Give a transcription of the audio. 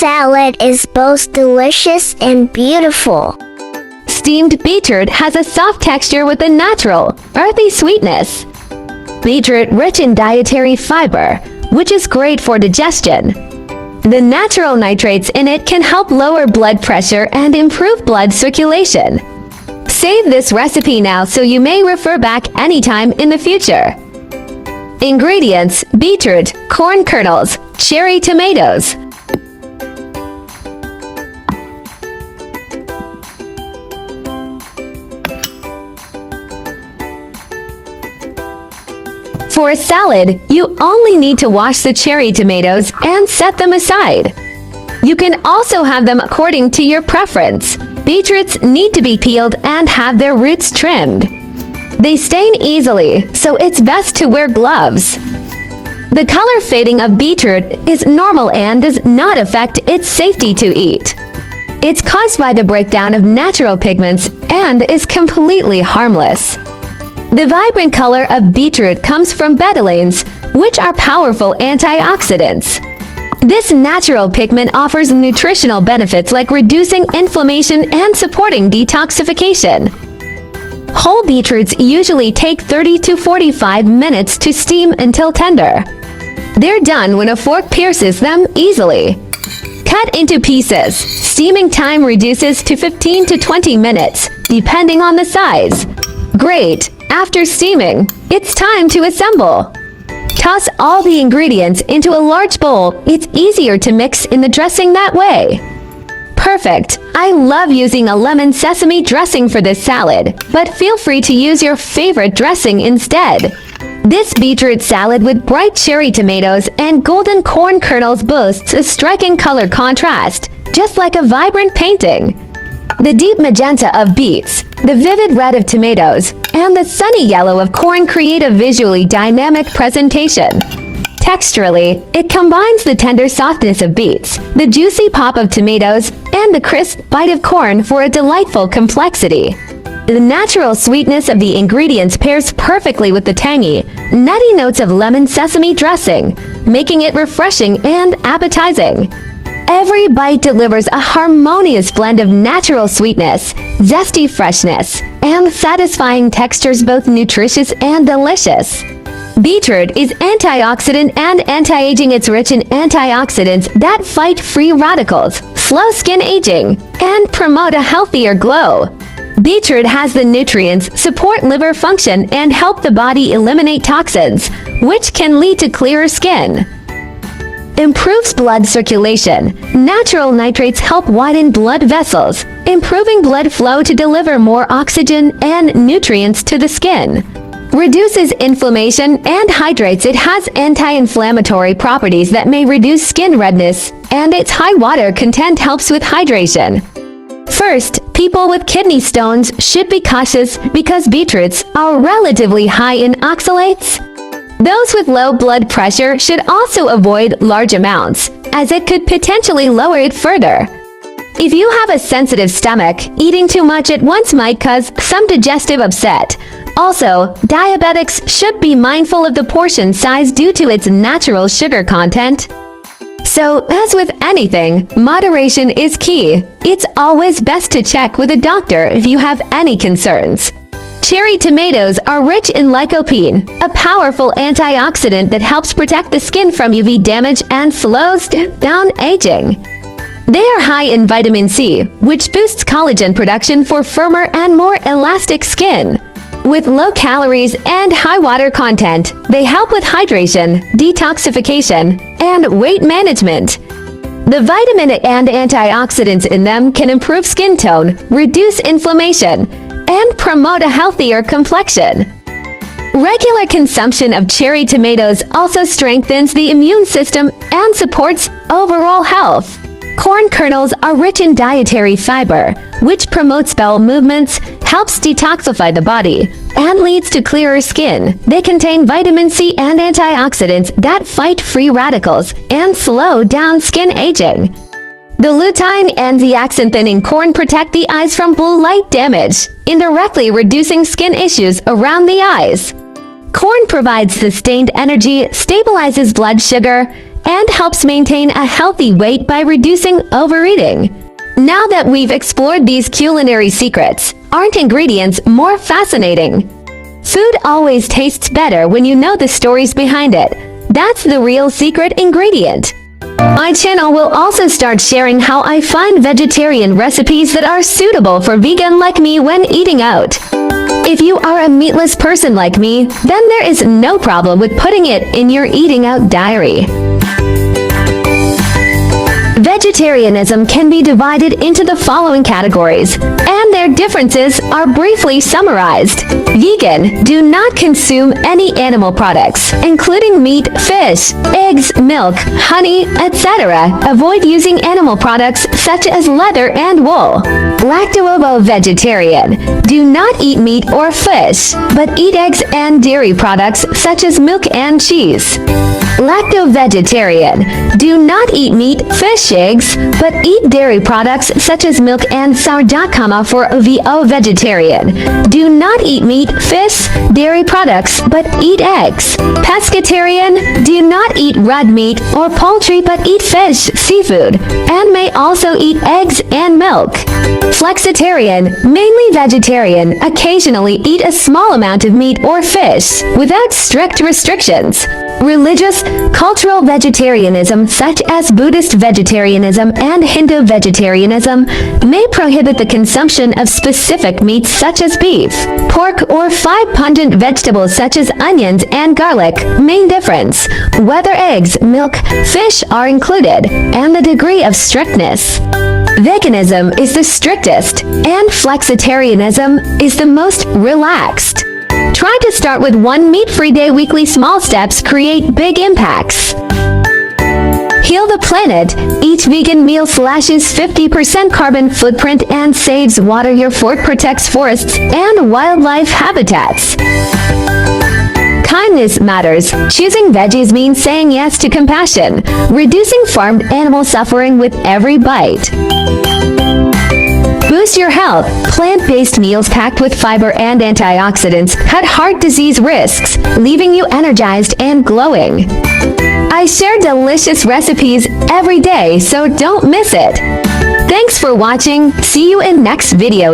salad is both delicious and beautiful. Steamed beetroot has a soft texture with a natural, earthy sweetness. Beetroot rich in dietary fiber, which is great for digestion. The natural nitrates in it can help lower blood pressure and improve blood circulation. Save this recipe now so you may refer back anytime in the future. Ingredients: beetroot, corn kernels, cherry tomatoes. For a salad, you only need to wash the cherry tomatoes and set them aside. You can also have them according to your preference. Beetroots need to be peeled and have their roots trimmed. They stain easily, so it's best to wear gloves. The color fading of beetroot is normal and does not affect its safety to eat. It's caused by the breakdown of natural pigments and is completely harmless. The vibrant color of beetroot comes from betalains, which are powerful antioxidants. This natural pigment offers nutritional benefits like reducing inflammation and supporting detoxification. Whole beetroots usually take 30 to 45 minutes to steam until tender. They're done when a fork pierces them easily. Cut into pieces. Steaming time reduces to 15 to 20 minutes, depending on the size. Great! After steaming, it's time to assemble. Toss all the ingredients into a large bowl. It's easier to mix in the dressing that way. Perfect! I love using a lemon sesame dressing for this salad, but feel free to use your favorite dressing instead. This beetroot salad with bright cherry tomatoes and golden corn kernels boasts a striking color contrast, just like a vibrant painting. The deep magenta of beets, the vivid red of tomatoes, and the sunny yellow of corn create a visually dynamic presentation. Texturally, it combines the tender softness of beets, the juicy pop of tomatoes, and the crisp bite of corn for a delightful complexity. The natural sweetness of the ingredients pairs perfectly with the tangy, nutty notes of lemon sesame dressing, making it refreshing and appetizing. Every bite delivers a harmonious blend of natural sweetness, zesty freshness, and satisfying textures, both nutritious and delicious. Beetroot is antioxidant and anti-aging. It's rich in antioxidants that fight free radicals, slow skin aging, and promote a healthier glow. Beetroot has the nutrients, support liver function, and help the body eliminate toxins, which can lead to clearer skin. Improves blood circulation. Natural nitrates help widen blood vessels, improving blood flow to deliver more oxygen and nutrients to the skin. Reduces inflammation and hydrates. It has anti-inflammatory properties that may reduce skin redness, and its high water content helps with hydration. First, people with kidney stones should be cautious because beetroots are relatively high in oxalates. Those with low blood pressure should also avoid large amounts, as it could potentially lower it further. If you have a sensitive stomach, eating too much at once might cause some digestive upset. Also, diabetics should be mindful of the portion size due to its natural sugar content. So, as with anything, moderation is key. It's always best to check with a doctor if you have any concerns. Cherry tomatoes are rich in lycopene, a powerful antioxidant that helps protect the skin from UV damage and slows down aging. They are high in vitamin C, which boosts collagen production for firmer and more elastic skin. With low calories and high water content, they help with hydration, detoxification, and weight management. The vitamin and antioxidants in them can improve skin tone, reduce inflammation, and promote a healthier complexion. Regular consumption of cherry tomatoes also strengthens the immune system and supports overall health. Corn kernels are rich in dietary fiber, which promotes bowel movements, helps detoxify the body, and leads to clearer skin. They contain vitamin C and antioxidants that fight free radicals and slow down skin aging. The lutein and zeaxanthin in corn protect the eyes from blue light damage, indirectly reducing skin issues around the eyes. Corn provides sustained energy, stabilizes blood sugar, and helps maintain a healthy weight by reducing overeating. Now that we've explored these culinary secrets, aren't ingredients more fascinating? Food always tastes better when you know the stories behind it. That's the real secret ingredient. My channel will also start sharing how I find vegetarian recipes that are suitable for vegan like me when eating out. If you are a meatless person like me, then there is no problem with putting it in your eating out diary. Vegetarianism can be divided into the following categories, and their differences are briefly summarized. Vegan, do not consume any animal products, including meat, fish, eggs, milk, honey, etc. Avoid using animal products such as leather and wool. Lacto-ovo-vegetarian, do not eat meat or fish, but eat eggs and dairy products such as milk and cheese. Lacto-vegetarian, do not eat meat, fish, eggs, but eat dairy products such as milk and sourdough. For VO-vegetarian, do not eat meat, fish, dairy products, but eat eggs. Pescatarian, do not eat red meat or poultry but eat fish, seafood, and may also eat eggs and milk. Flexitarian, mainly vegetarian, occasionally eat a small amount of meat or fish, without strict restrictions. Religious, cultural vegetarianism such as Buddhist vegetarianism and Hindu vegetarianism may prohibit the consumption of specific meats such as beef, pork, or 5 pungent vegetables such as onions and garlic. Main difference: whether eggs, milk, fish are included, and the degree of strictness. Veganism is the strictest, and flexitarianism is the most relaxed. Try to start with one meat-free day. Weekly small steps create big impacts. Heal the planet. Each vegan meal slashes 50% carbon footprint and saves water. Your fort protects forests and wildlife habitats. Kindness matters. Choosing veggies means saying yes to compassion, reducing farmed animal suffering with every bite. Boost your health. Plant-based meals packed with fiber and antioxidants cut heart disease risks, leaving you energized and glowing. I share delicious recipes every day, so don't miss it. Thanks for watching. See you in next video.